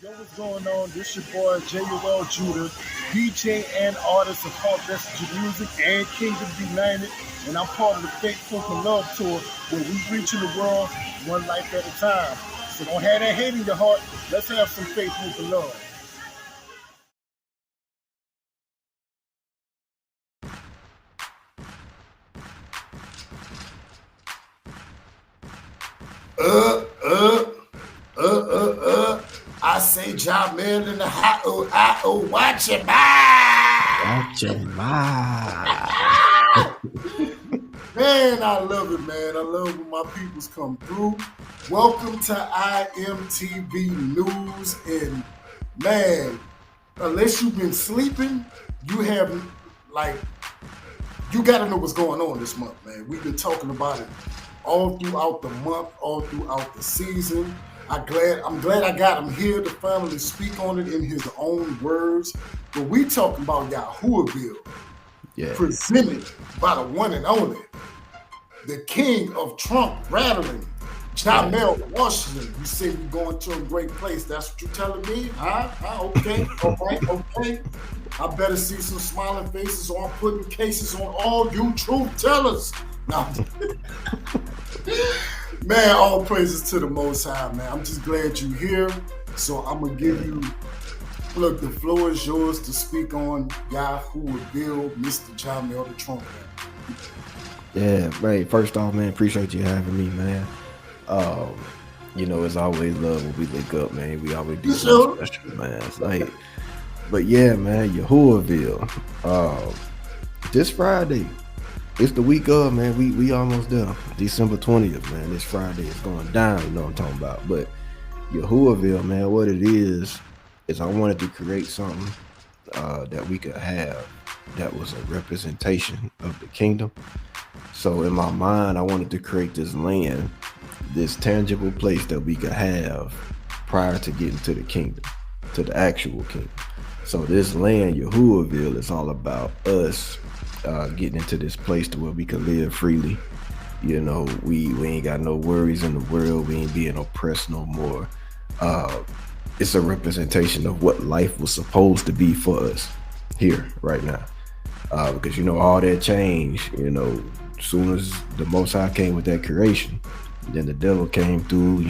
Yo, what's going on? This your boy Jaamel Judah, DJ and artist of Heart Message Music and Kingdom United, and I'm part of the Faithful for Love tour where we reaching the world one life at a time. So don't have that hate in your heart. Let's have some Faithful for Love. I say Jaamel in the hot watch it, Watch your mouth. Man, I love it, man. I love when my peoples come through. Welcome to IMTV News. And man, unless you've been sleeping, you haven't, you got to know what's going on this month, man. We've been talking about it all throughout the month, all throughout the season. I'm glad I got him here to finally speak on it in his own words. But we talking about Yahuahville, presented by the one and only, the king of trunk-rattling, Jaamel Washington. You say we're going to a great place. That's what you're telling me? Okay, all right, okay. I better see some smiling faces or I'm putting cases on all you truth tellers. No. Man, all praises to the Most High, man. I'm just glad you're here. So I'm going to give you, look, the floor is yours to speak on Yahuahville, Mr. Jaamel the TrunkRattler. Yeah, man. First off, man, appreciate you having me, man. It's always love when we link up, man. We always do something special, man. It's but yeah, man, Yahuahville. This Friday. It's the week of, man. We almost there. December 20th, man. This Friday is going down, you know what I'm talking about. But Yahuahville, man, what it is I wanted to create something that we could have that was a representation of the kingdom. So in my mind, I wanted to create this land, this tangible place that we could have prior to getting to the kingdom, to the actual kingdom. So this land, Yahuahville, is all about us getting into this place to where we can live freely. We ain't got no worries in the world. We ain't being oppressed no more. It's a representation of what life was supposed to be for us here right now. Because all that changed, as soon as the Most High came with that creation, then the devil came through,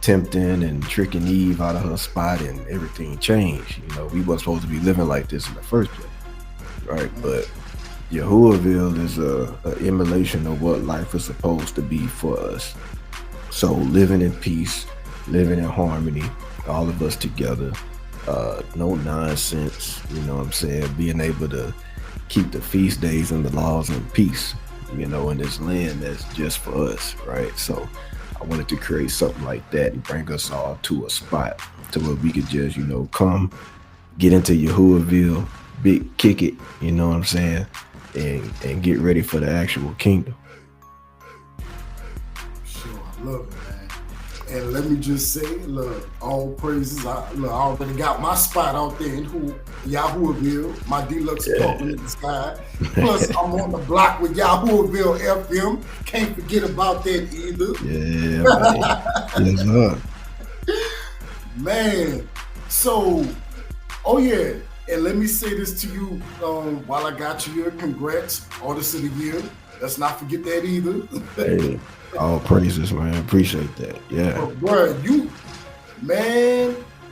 tempting and tricking Eve out of her spot, and everything changed. We weren't supposed to be living like this in the first place. Right, but Yahuahville is a emulation of what life is supposed to be for us. So living in peace, living in harmony, all of us together, no nonsense, being able to keep the feast days and the laws in peace, in this land that's just for us, right? So I wanted to create something like that and bring us all to a spot to where we could just, come, get into Yahuahville, kick it, you know what I'm saying, and get ready for the actual kingdom. Sure, I love it, man. And let me just say, look, all praises. I already got my spot out there in Yahuahville, my deluxe apartment in the sky. Plus, I'm on the block with Yahuahville FM. Can't forget about that either. Yeah, man. Yes, man. So, oh yeah. And let me say this to you while I got you here. Congrats, Artist of the Year. Let's not forget that either. Hey, all praises, man. Appreciate that. Yeah. But bro,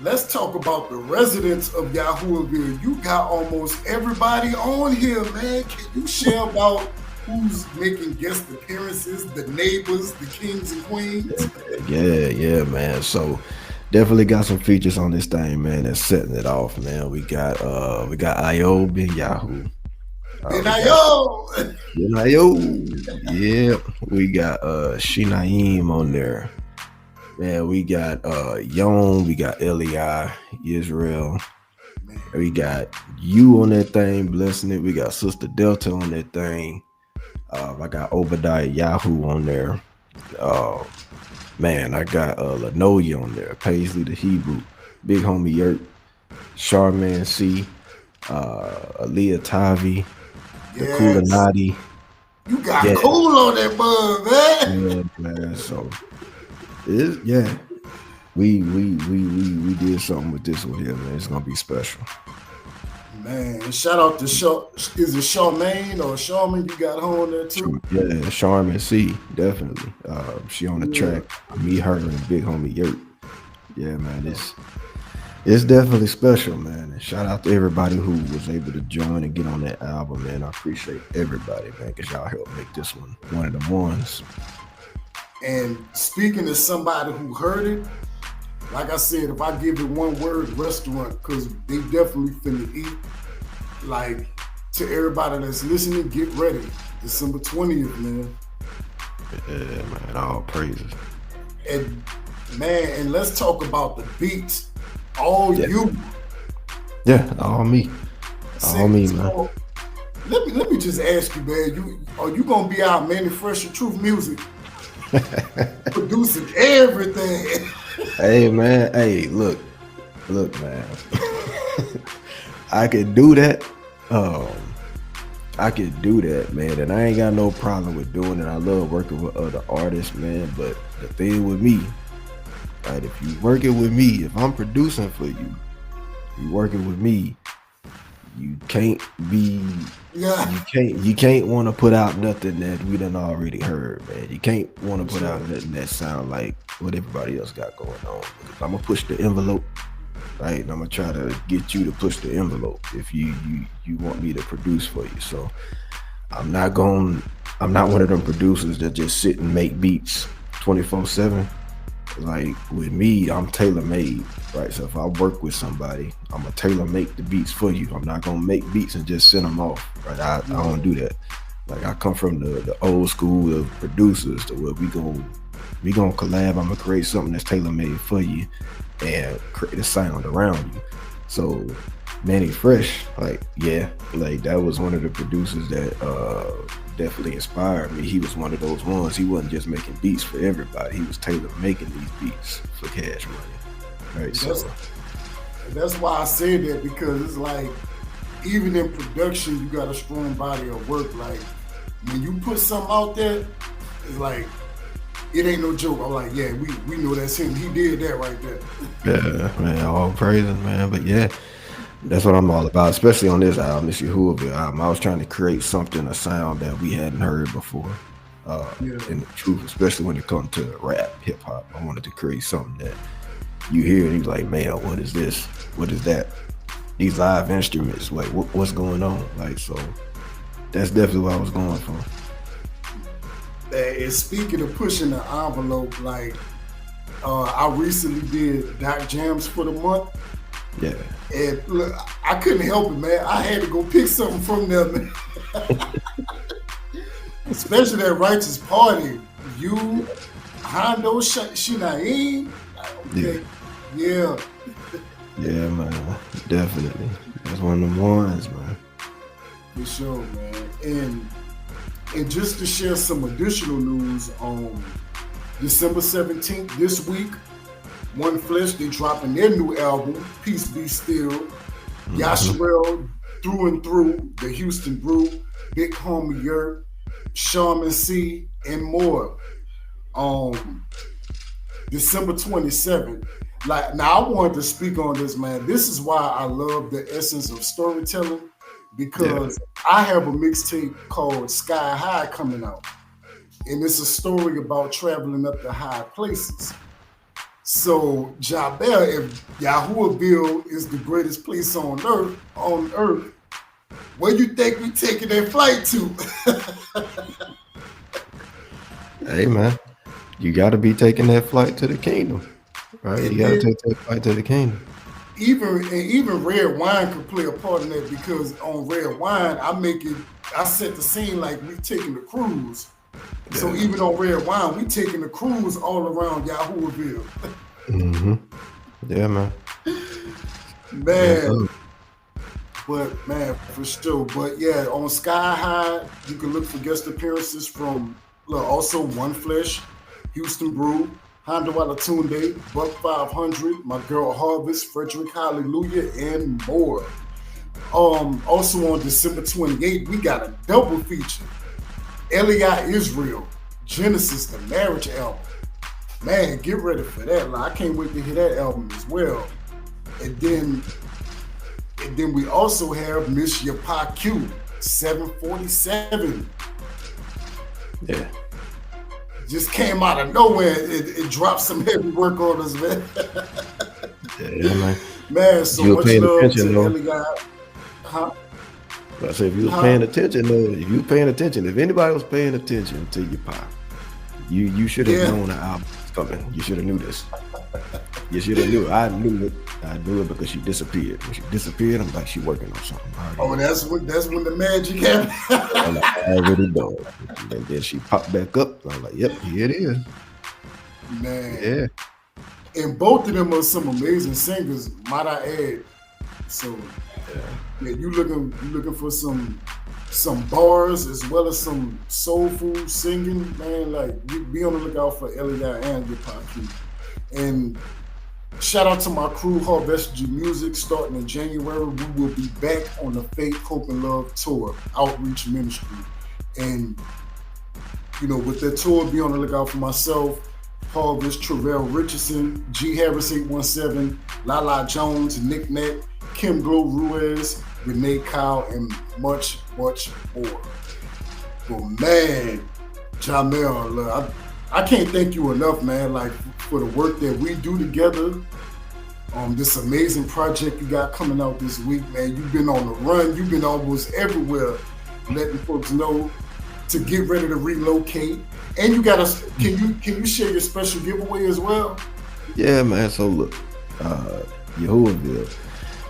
let's talk about the residents of Yahuahville. You got almost everybody on here, man. Can you share about who's making guest appearances, the neighbors, the kings and queens? Yeah, man. So definitely got some features on this thing, man, that's setting it off, man. We got Io Ben Yahoo. Yeah. We got Shinaim on there. Man, we got Yon, we got Eli, Israel. We got you on that thing, blessing it. We got Sister Delta on that thing. I got Obadiah Yahoo on there. Man, I got Lanoya on there, Paisley the Hebrew, Big Homie Yurt, Charman C, Aaliyah Tavi, the Kulanati. You got cool on that bug, man. Yeah, man. So, yeah. we did something with this one here, man. It's gonna be special. Man, and shout out to is it Charmaine or Charmin you got on there too? Yeah, Charmin C, definitely. She on the track. Me, her, and big homie Yurt. Yeah, man, it's definitely special, man. And shout out to everybody who was able to join and get on that album, man. I appreciate everybody, man, because y'all helped make this one of the ones. And speaking of somebody who heard it, like I said, if I give it one word, restaurant, because they definitely finna eat. Like, to everybody that's listening, get ready. December 20th, man. Yeah, man, all praises. And man, and let's talk about the beats. All you. Yeah, all me. All me, man. Let me just ask you, man. Are you gonna be out Manny Fresh and Truth Music? Producing everything. Hey man, hey, look, man. I could do that. I could do that, man, and I ain't got no problem with doing it. I love working with other artists, man. But the thing with me, right? If you working with me, if I'm producing for you, you working with me, you can't be. Yeah. You can't want to put out nothing that we done already heard, man. You can't want to put out nothing that sound like what everybody else got going on. I'm gonna push the envelope, right? And I'm gonna try to get you to push the envelope if you want me to produce for you. So I'm not one of them producers that just sit and make beats 24/7. Like with me, I'm tailor-made, right? So if I work with somebody, I'm gonna tailor-make the beats for you. I'm not gonna make beats and just send them off, right? I don't do that. Like I come from the old school of producers to where we gonna collab. I'm gonna create something that's tailor-made for you and create a sound around you. So Manny Fresh, like that was one of the producers that definitely inspired me. He was one of those ones. He wasn't just making beats for everybody. He was making these beats for cash money, right? That's why I say that, because it's like even in production, you got a strong body of work. Like when you put something out there, it's like it ain't no joke. I'm like, yeah, we know that's him. He did that right there. Yeah, man, all praises, man. But yeah, that's what I'm all about, especially on this album, this Yahuahville album. I was trying to create something, a sound that we hadn't heard before. In the truth, especially when it comes to rap, hip hop. I wanted to create something that you hear and you're like, man, what is this? What is that? These live instruments, like what's going on? Like, so that's definitely what I was going for. And speaking of pushing the envelope, like I recently did Doc Jams for the month. Yeah. And look, I couldn't help it, man. I had to go pick something from them. Especially that Righteous Party. You, Hondo, Shinaim. Okay. Yeah. Yeah, man. Definitely. That's one of them ones, man. For sure, man. And just to share some additional news, on December 17th this week, One Flesh, they dropping their new album, Peace Be Still. Yahuahville, Through and Through, The Houston Brew, Big Homie Yurt, Charmin C, and more. December 27th. Like, now I wanted to speak on this, man. This is why I love the essence of storytelling, because I have a mixtape called Sky High coming out. And it's a story about traveling up to high places. So, Jaamel, if Yahuahville is the greatest place on earth, where you think we taking that flight to? Hey, man, you got to be taking that flight to the kingdom, right? And you got to take that flight to the kingdom. Even red wine could play a part in that, because on red wine, I set the scene like we taking the cruise. Yeah. So even on red wine, we taking the cruise all around Yahuahville. Yeah, man. Man. But man, for sure. But yeah, on Sky High, you can look for guest appearances from also One Flesh, Houston Brew, Hondo Alatunde, Buck 500, my girl Harvest, Frederick Hallelujah, and more. Also on December 28th, we got a double feature. Eli Israel, Genesis, the marriage album. man, get ready for that. Like, I can't wait to hear that album as well. And then we also have Miss Yapa Q, 747. Yeah. Just came out of nowhere. It dropped some heavy work on us, man. Yeah, man. Man, so much love to Elliot. Huh? I said, if you was paying attention, if anybody was paying attention to your pop, you should have known the album was coming. You should have knew this. You should have knew it. I knew it because she disappeared. When she disappeared, I'm like, she working on something. That's when the magic happened. I already know. And then she popped back up. I'm like, yep, here it is. Man. Yeah. And both of them are some amazing singers, might I add. So yeah, you looking for some bars as well as some soulful singing, man. Like, be on the lookout for Elliot and Yapa. And shout out to my crew, Harvest Music. Starting in January, we will be back on the Faith, Hope, and Love tour, Outreach Ministry. And with that tour, be on the lookout for myself, Harvest, Travell Richardson, G Harris 817, Lala Jones, Nick Nett, Kim Glow Ruiz, Renee Kyle, and much, much more. But man, Jaamel, I can't thank you enough, man, like, for the work that we do together. This amazing project you got coming out this week, man. You've been on the run. You've been almost everywhere, letting folks know to get ready to relocate. And you got us. Can you share your special giveaway as well? Yeah, man. So look, Yahuahville.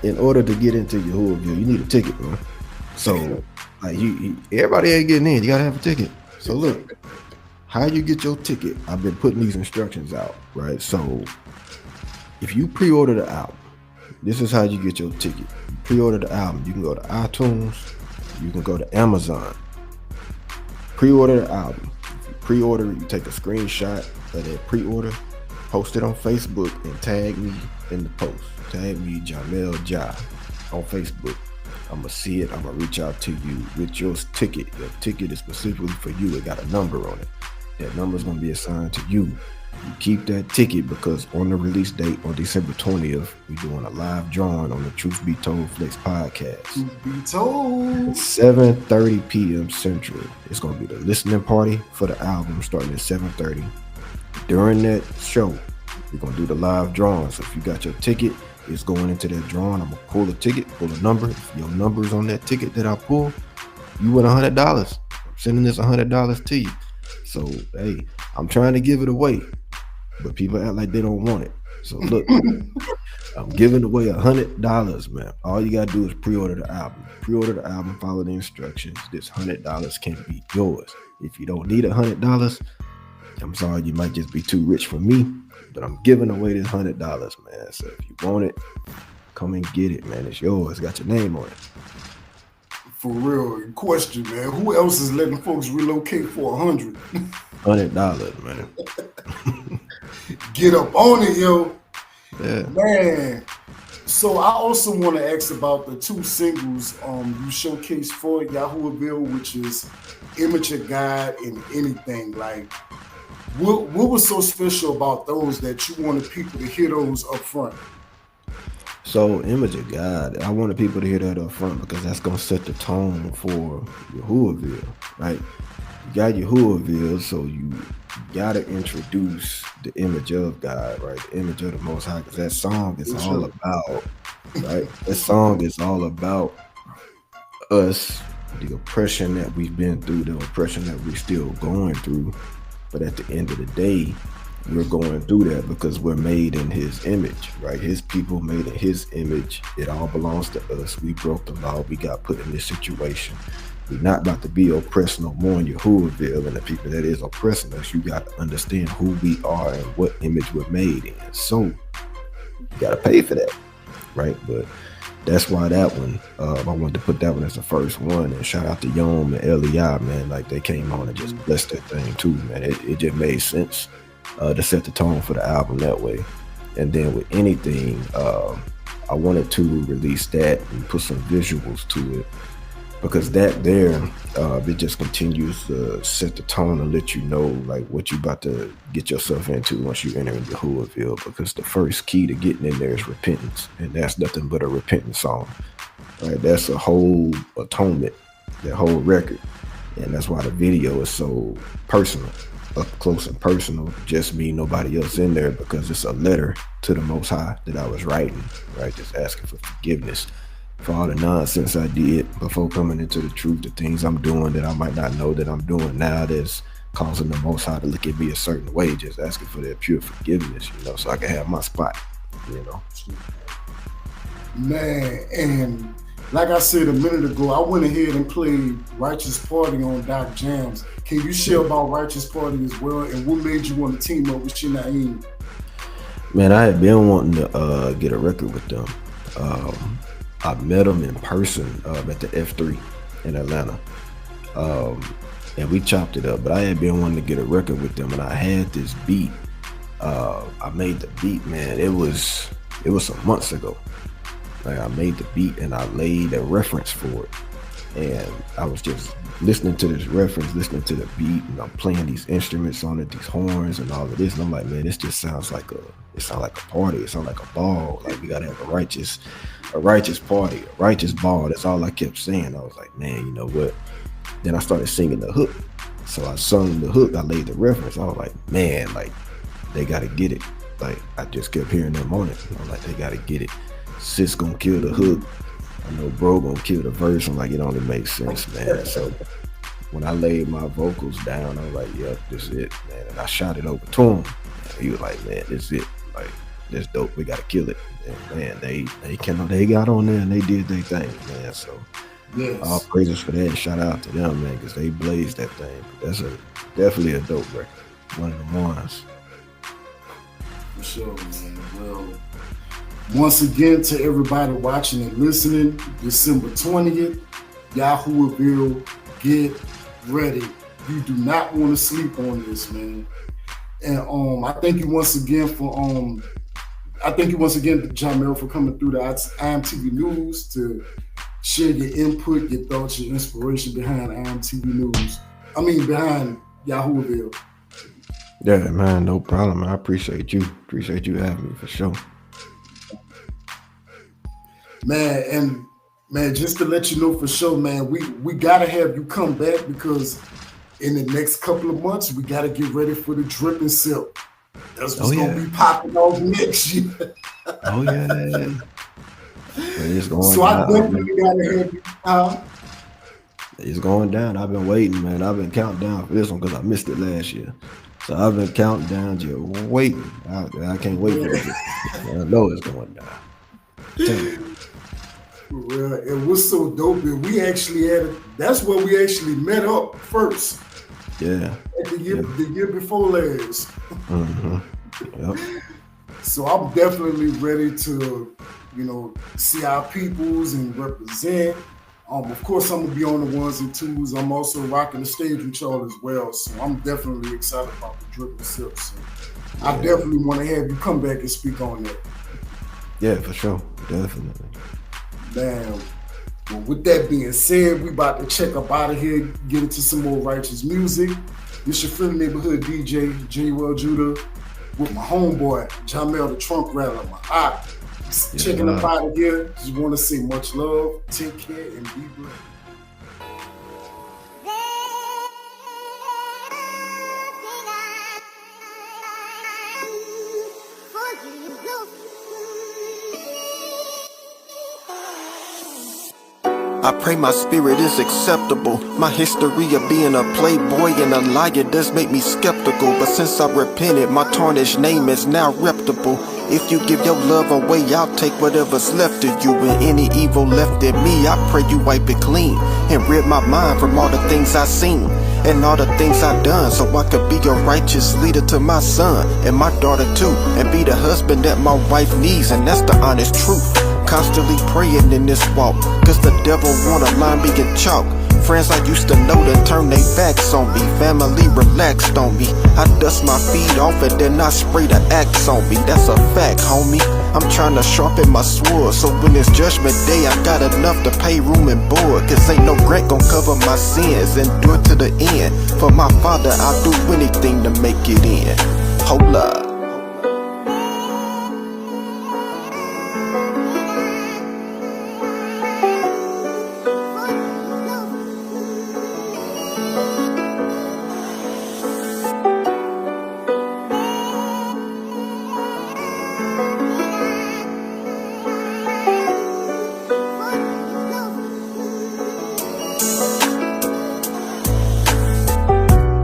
In order to get into Yahuahville, you need a ticket, man. So like everybody ain't getting in. You gotta have a ticket. So look, how you get your ticket? I've been putting these instructions out, right? So if you pre-order the album, this is how you get your ticket. You pre-order the album. You can go to iTunes. You can go to Amazon. Pre-order the album. If you pre-order it, you take a screenshot of that pre-order, post it on Facebook, and tag me in the post. Tag me, Jaamel Ja, on Facebook. I'm going to see it. I'm going to reach out to you with your ticket. Your ticket is specifically for you. It got a number on it. That number is going to be assigned to you. You keep that ticket because on the release date on December 20th, we're doing a live drawing on the Truth Be Told Flex podcast. Truth Be Told. At 7:30 p.m. Central. It's going to be the listening party for the album starting at 7:30. During that show, we're going to do the live drawing. So if you got your ticket, it's going into that drawing. I'm going to pull a ticket, pull a number. If your number is on that ticket that I pull, you win $100. I'm sending this $100 to you. So, hey, I'm trying to give it away, but people act like they don't want it. So look, I'm giving away $100, man. All you gotta do is pre-order the album. Pre-order the album, follow the instructions. This $100 can be yours. If you don't need $100, I'm sorry, you might just be too rich for me, but I'm giving away this $100, man. So if you want it, come and get it, man. It's yours. Got your name on it. For real, question, man. Who else is letting folks relocate for $100? $100, man. Get up on it, yo. Yeah. Man. So I also want to ask about the two singles you showcased for Yahuahville, which is Image of God and Anything. Like, what was so special about those that you wanted people to hear those up front? So, Image of God, I wanted people to hear that up front because that's going to set the tone for Yahuahville, right? You got Yahuahville, so you got to introduce the image of God, right? The image of the Most High, because that song is all about, right? That song is all about us, the oppression that we've been through, the oppression that we're still going through. But at the end of the day, we're going through that because we're made in his image, right? His people made in his image. It all belongs to us. We broke the law. We got put in this situation. We're not about to be oppressed no more in Yahuahville, and the people that is oppressing us, you got to understand who we are and what image we're made in. So you got to pay for that, right? But that's why that one, I wanted to put that one as the first one. And shout out to Yom and Eli, man. Like, they came on and just blessed that thing too, man. It just made sense to set the tone for the album that way. And then with Anything, I wanted to release that and put some visuals to it. because that there, it just continues to set the tone and let you know like what you about to get yourself into once you enter in Yahuahville, because the first key to getting in there is repentance, and that's nothing but a repentance song. Right? That's a whole atonement, that whole record, and that's why the video is so personal, up close and personal, just me, nobody else in there, because it's a letter to the Most High that I was writing, right? Just asking for forgiveness for all the nonsense I did before coming into the truth, the things I'm doing that I might not know that I'm doing now that's causing the Most High to look at me a certain way, just asking for that pure forgiveness, so I can have my spot, Man, and like I said a minute ago, I went ahead and played Righteous Party on Doc Jams. Can you share about Righteous Party as well, and what made you want to team up with Naeem? Man, I had been wanting to get a record with them. I met them in person at the F3 in Atlanta, and we chopped it up. But I had been wanting to get a record with them, and I had this beat. I made the beat, man. It was some months ago. Like, I made the beat and I laid a reference for it, and I was just listening to this reference, listening to the beat, and I'm playing these instruments on it, these horns and all of this, and I'm like, man, this just sounds like a party. It sounds like a ball. Like, we gotta have a righteous party, a righteous ball. That's all I kept saying. I was like, man, you know what? Then I started singing the hook. So I sung the hook, I laid the reference. I was like, man, like, they gotta get it. Like, I just kept hearing them on it. I'm like, they gotta get it. Sis gonna kill the hook. I know bro gonna kill the verse. I'm like, it only makes sense, man. So when I laid my vocals down, I was like, yep, this is it, man. And I shot it over to him. And he was like, man, this is it. Like, this dope. We gotta kill it. And man, they got on there and they did their thing, man. So yes, all praises for that. Shout out to them, man, because they blazed that thing. But that's definitely a dope record. One of the ones. For sure, man. Well, once again, to everybody watching and listening, December 20th, Yahuahville, get ready. You do not want to sleep on this, man. And I thank you once again Jaamel, for coming through the IMTV News to share your input, your thoughts, your inspiration behind IMTV News. Behind Yahuahville. Yeah, man, no problem. I appreciate you. Appreciate you having me for sure. Man, just to let you know for sure, man, we gotta have you come back, because in the next couple of months we gotta get ready for the Dripping Silk. That's what's gonna be popping off next year. Oh yeah. It's going so down. I definitely gotta have you. It's going down. I've been waiting, man. I've been counting down for this one because I missed it last year. So I've been counting down, just waiting. I can't wait for it. I know it's going down. Well, it was so dope that we actually that's where we actually met up first. Yeah. At the year before last. Mm-hmm. Yep. So I'm definitely ready to, see our peoples and represent. Of course, I'm gonna be on the ones and twos. I'm also rocking the stage with y'all as well. So I'm definitely excited about the Dripping Silk. So I definitely want to have you come back and speak on that. Yeah, for sure. Definitely. Man, well, with that being said, we about to check up out of here, get into some more righteous music. This your friendly neighborhood DJ, Yahuahville, with my homeboy, Jaamel the TrunkRattler, my eye. Checking up out of here. Just want to say much love, take care, and be blessed. I pray my spirit is acceptable. My history of being a playboy and a liar does make me skeptical. But since I repented, my tarnished name is now reputable. If you give your love away, I'll take whatever's left of you. And any evil left in me, I pray you wipe it clean and rid my mind from all the things I seen and all the things I done, so I could be a righteous leader to my son and my daughter too, and be the husband that my wife needs, and that's the honest truth. Constantly praying in this walk, cause the devil want a line being chalk Friends I used to know that turned their backs on me. Family relaxed on me. I dust my feet off and then I spray the axe on me. That's a fact, homie. I'm trying to sharpen my sword, so when it's judgment day, I got enough to pay room and board. Cause ain't no grant gon' cover my sins, endure to the end. For my father, I'll do anything to make it in. Hold up.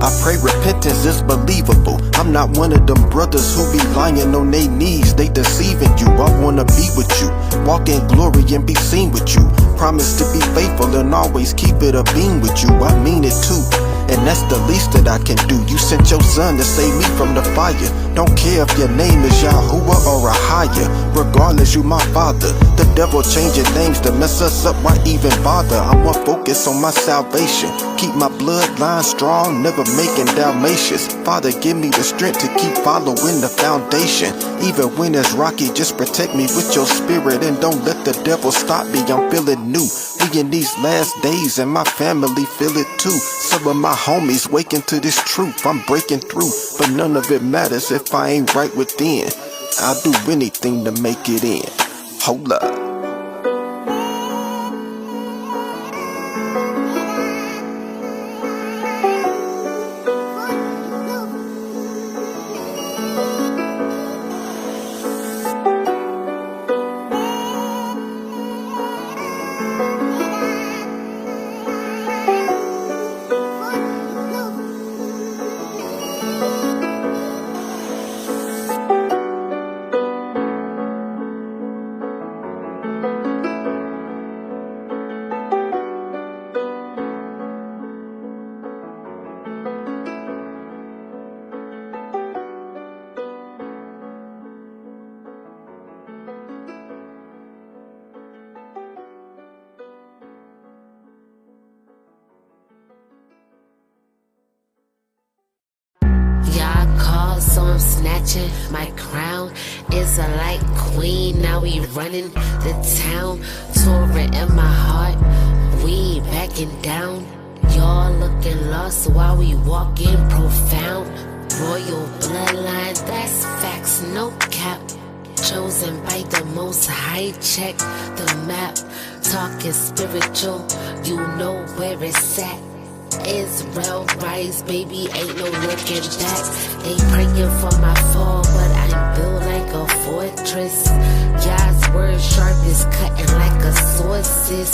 I pray repentance is believable. I'm not one of them brothers who be lying on their knees. They deceiving you. I wanna be with you, walk in glory and be seen with you. Promise to be faithful and always keep it a beam with you. I mean it too, and that's the least that I can do. You sent your son to save me from the fire. Don't care if your name is Yahuah or Ahaya. Regardless, you my father. The devil changing names to mess us up, why even bother? I'm more focused on my salvation. Keep my bloodline strong, never making Dalmatians. Father, give me the strength to keep following the foundation. Even when it's rocky, just protect me with your spirit and don't let the devil stop me. I'm feeling new. We in these last days and my family feel it too. Some of my homies waking to this truth. I'm breaking through, but none of it matters if I ain't right within. I'll do anything to make it in. Hold up. So I'm snatching my crown. Is a light queen. Now we running the town. Torah in my heart. We ain't backing down. Y'all looking lost while we walking profound. Royal bloodline, that's facts, no cap. Chosen by the Most High, check the map. Talking spiritual, you know where it's at. Israel rise, baby, ain't no looking back. They praying for my fall, but I'm built like a fortress. God's word sharp is cutting like a sword, sis.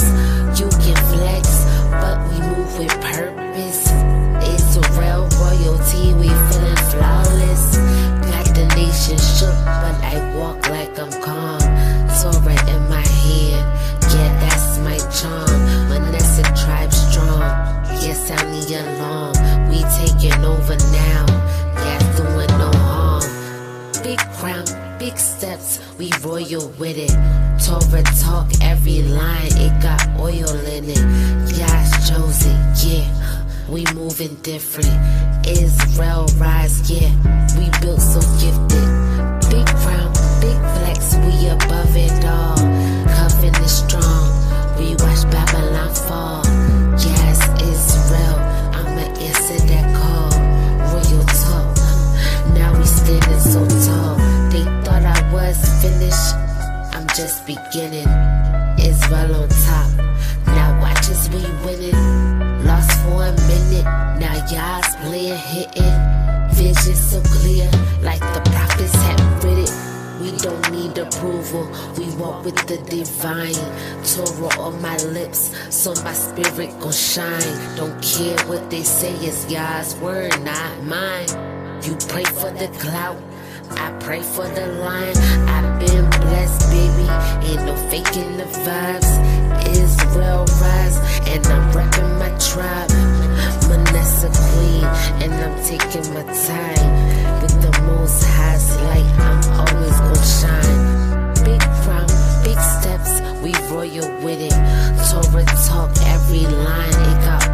You can flex, but we move with purpose. Israel royalty, we feeling flawless. Got the nation shook, but I walk like I'm calm. Torah in my hand, yeah, that's my charm. Manasseh tribe strong. Yes, sound the alarm. We taking over now. Yeah, doing no harm. Big crown, big steps. We royal with it. Torah talk, every line. It got oil in it. God's chosen, yeah. We moving different. Israel rise, yeah. We built so gifted. Big crown, big flex. We above it all. Covenant is strong. We watch Babylon fall. Yes, Israel, I'ma answer that call. Royal talk, now we standing so tall. They thought I was finished, I'm just beginning. Israel on top, now watch as we winning. Lost for a minute, now y'all's playing hitting. Vision so clear, like the prophets had read it. We don't need approval, we walk with the divine. Torah on my lips, so my spirit gon' shine. Don't care what they say, it's God's word, not mine. You pray for the clout, I pray for the line. I've been blessed, baby, ain't no faking the vibes. Israel rise, and I'm repping my tribe. Manasseh queen, and I'm taking my time. With the Most High's light, I'm always gon' shine. Big crown, big steps, we royal with it. Torah talk, every line, it got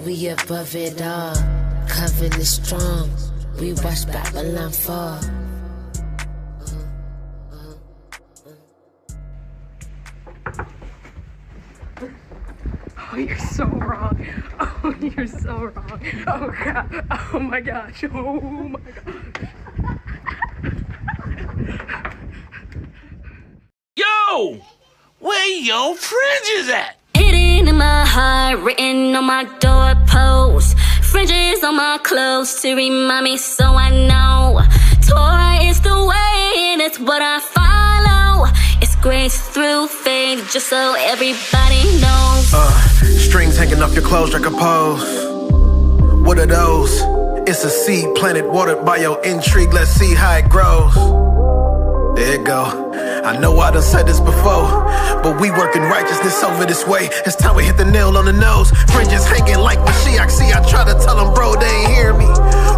we above it all. Covenant strong, we watch Babylon fall. Oh, you're so wrong. Oh, you're so wrong. Oh, God. Oh, my gosh. Oh, my gosh. Yo! Where your fringes at? Hidden in my heart, written on my doorpost. Fringes on my clothes to remind me so I know. Torah is the way and it's what I follow. It's grace through faith just so everybody knows. Strings hanging off your clothes like a pose. What are those? It's a seed planted, watered by your intrigue. Let's see how it grows. There it go. I know I done said this before, but we working righteousness over this way. It's time we hit the nail on the nose. Fringes hanging like Mashiach. See, I try to tell them, bro, they ain't hear me.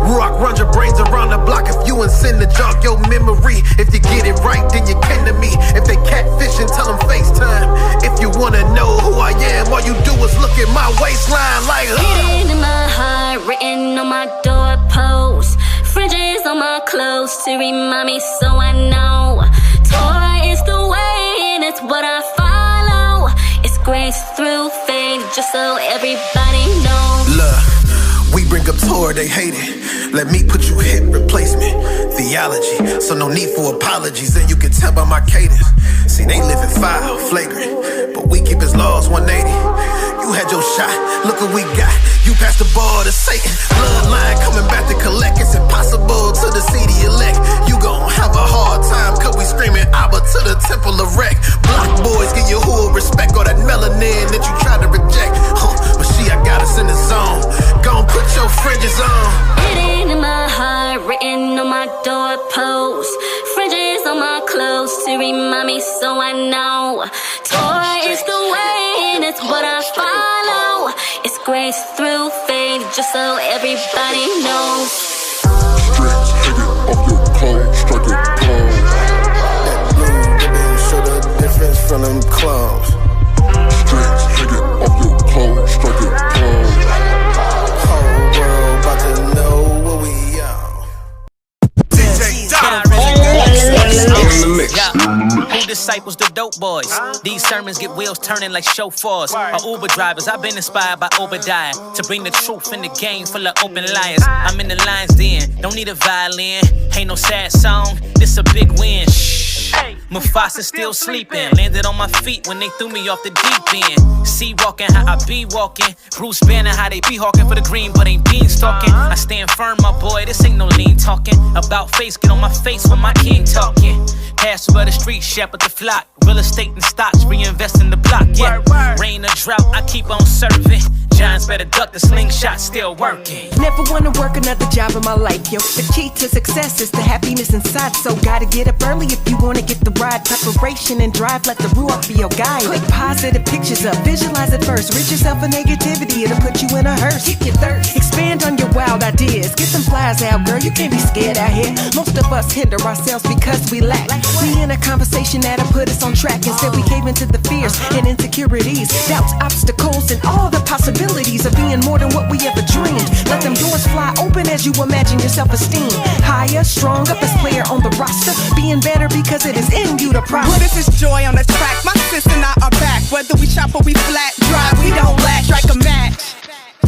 Ruach, run your brains around the block. If you in sin, to jog your memory. If you get it right, then you kin to me. If they catfishing, tell them FaceTime. If you wanna know who I am, all you do is look at my waistline like Hidden in my heart, written on my doorpost. Fringes on my clothes to remind me so I know. Torah is the way and it's what I follow. It's grace through faith just so everybody knows. Look, we bring up Torah, they hate it. Let me put you hip replacement theology, so no need for apologies, and you can tell by my cadence. See, they living foul, flagrant, but we keep his laws 180. You had your shot, look what we got. You passed the ball to Satan. Bloodline coming back to collect. It's impossible to the seedy elect. You gon' have a hard time, cause we screaming Abba to the temple of wreck. Block boys, give you who respect all that melanin that you try to reject. Mashiach got us in the zone. Gon' put your fringes on. Hidden in my heart, written on my doorpost. Fringes on my clothes to remind me so I know. Torah is the way and it's what I follow. It's grace through faith just so everybody knows. Strings hanging off your clothes, strike it close. That blue, baby, show the difference from them clones. Strings hanging off your clothes, strike it close. Whole world about to know what we are. DJ Who disciples the dope boys? These sermons get wheels turning like chauffeurs or Uber drivers. I've been inspired by Obadiah to bring the truth in the game full of open liars. I'm in the lion's den, don't need a violin. Ain't no sad song, this a big win. Mufasa still sleeping. Landed on my feet when they threw me off the deep end. See walking how I be walking. Bruce Banner how they be hawking for the green but ain't beans talking. I stand firm, my boy, this ain't no lean talking. About face, get on my face when my king talking. Pastor of the street, shepherd the flock. Real estate and stocks, reinvest in the block, yeah. Rain or drought, I keep on serving. Giants better duck, the slingshot still working. Never wanna work another job in my life, yo. The key to success is the happiness inside. So gotta get up early if you wanna get the ride. Preparation and drive, let the Ruach be your guide. Put positive pictures up, visualize it first. Rid yourself of negativity, it'll put you in a hearse. Kick your thirst, expand on your wild ideas. Get some flies out, girl, you can't be scared out here. Most of us hinder ourselves because we lack. We in a conversation that'll put us on track. Instead we cave into the fears and insecurities, doubts, obstacles, and all the possibilities of being more than what we ever dreamed. Let them doors fly open as you imagine your self-esteem. Higher, stronger, best player on the roster. Being better because it is in you to prosper. What is this joy on the track? My sis and I are back. Whether we chop or we flat, dry, we don't lack. Strike a match.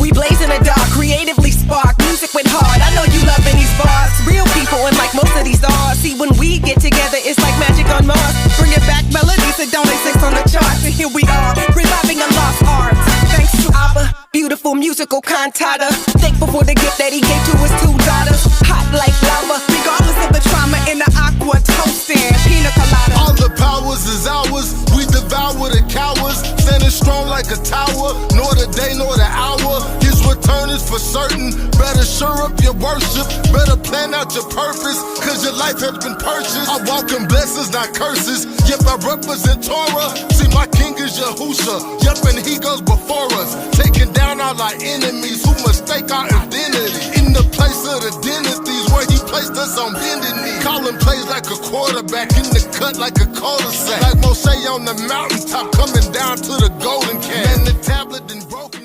We blaze in the dark, creatively spark, music went hard. I know you loving these bars. Real people and like most of these stars. See, when we get together, it's like magic on Mars. Bringing back melodies that don't exist on the charts. And here we are, reviving a lost art. Thanks to Abba, beautiful musical cantata. Thankful for the gift that he gave to his two daughters. Hot like lava, regardless of the trauma in the aqua toasting pina colada. All the powers is ours, we devour the cowards. Standing strong like a tower, nor the day nor the hour. His return is for certain. Better sure up your worship, better plan out your purpose, cause your life has been purchased. I walk in blessings, not curses. Yep, I represent Torah. See, my king is Yahusha. Yep, and he goes before us, taking down all our enemies who mistake our identity. In the place of the dynasties where he placed us on bending knee. Calling plays like a quarterback, in the cut like a cul-de-sac. Like Moshe on the mountaintop, coming down to the golden calf. Man, the tablet done broke.